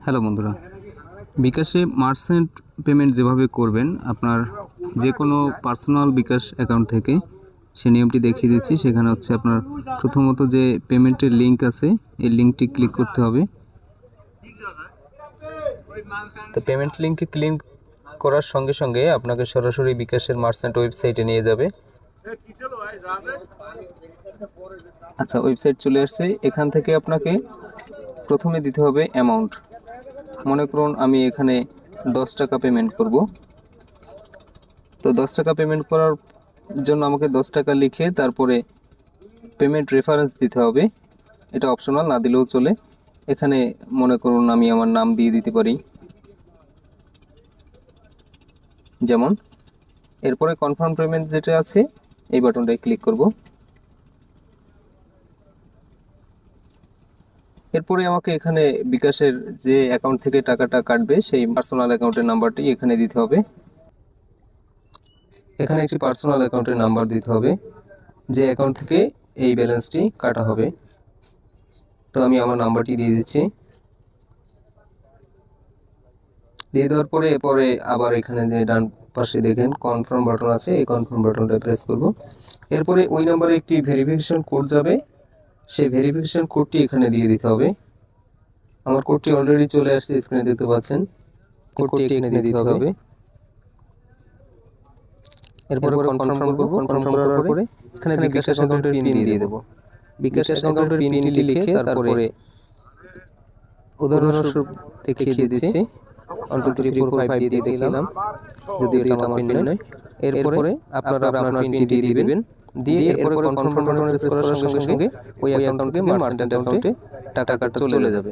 Hello বন্ধুরা, বিকাশে merchant payment যেভাবে করবেন আপনার যে কোনো পার্সোনাল বিকাশ অ্যাকাউন্ট থেকে সে নিয়মটি দেখিয়ে দিচ্ছি। সেখানে হচ্ছে আপনার প্রথমত যে পেমেন্টের লিঙ্ক আছে এই লিঙ্কটি ক্লিক করতে হবে। তো পেমেন্ট লিঙ্কে ক্লিক করার সঙ্গে সঙ্গে আপনাকে সরাসরি বিকাশের মার্চেন্ট ওয়েবসাইটে নিয়ে যাবে। আচ্ছা, ওয়েবসাইট চলে আসছে। এখান থেকে আপনাকে প্রথমে দিতে হবে অ্যামাউন্ট। মনে করুন আমি এখানে 10 টাকা পেমেন্ট করব। তো 10 টাকা পেমেন্ট করার জন্য আমাকে 10 টাকা লিখে তারপরে পেমেন্ট রেফারেন্স দিতে হবে। এটা অপশনাল, না দিলেও চলে। এখানে মনে করুন আমি আমার নাম দিয়ে দিতে পারি যেমন। এরপরে কনফার্ম পেমেন্ট যেটা আছে এই বাটনটায় ক্লিক করব। এরপরে আমাকে এখানে বিকাশের যে অ্যাকাউন্ট থেকে টাকাটা কাটবে সেই পার্সোনাল অ্যাকাউন্টের নাম্বারটি এখানে দিতে হবে। এখানে একটি পার্সোনাল অ্যাকাউন্টের নাম্বার দিতে হবে যে অ্যাকাউন্ট থেকে এই ব্যালেন্সটি কাটা হবে। তো আমি আমার নাম্বারটি দিয়ে দিচ্ছি। দিয়ে দেওয়ার পরে এরপরে আবার এখানে যে ডান পাশে দেখেন কনফার্ম বাটন আছে, এই কনফার্ম বাটনটা প্রেস করব। এরপরে ওই নম্বরে একটি ভেরিফিকেশন কোড যাবে, সেই ভেরিফিকেশন কোডটি এখানে দিয়ে দিতে হবে। আমার কোডটি অলরেডি চলে আসছে, স্ক্রিনে দেখতে পাচ্ছেন। কোডটি এখানে দিতে হবে। এরপরে কনফার্ম করব। কনফার্ম করার পরে এখানে বিকাশ অ্যাকাউন্টের পিন দিয়ে দেব। বিকাশ অ্যাকাউন্টের পিনটি লিখে তারপরে উদাহরণস্বরূপ দেখিয়ে দিচ্ছি 1 2 3 4 5 দিয়ে দিলাম, যদি এটা আমার পিন নয়। এরপরে আপনারা আপনার পিনটি দিয়ে দিবেন। দিয়ে এরপরে কনফার্ম বাটনে প্রেস করার সঙ্গে সঙ্গে ওই অ্যাকাউন্ট থেকে মার্চেন্ট অ্যাকাউন্টে টাকাটা চলে যাবে।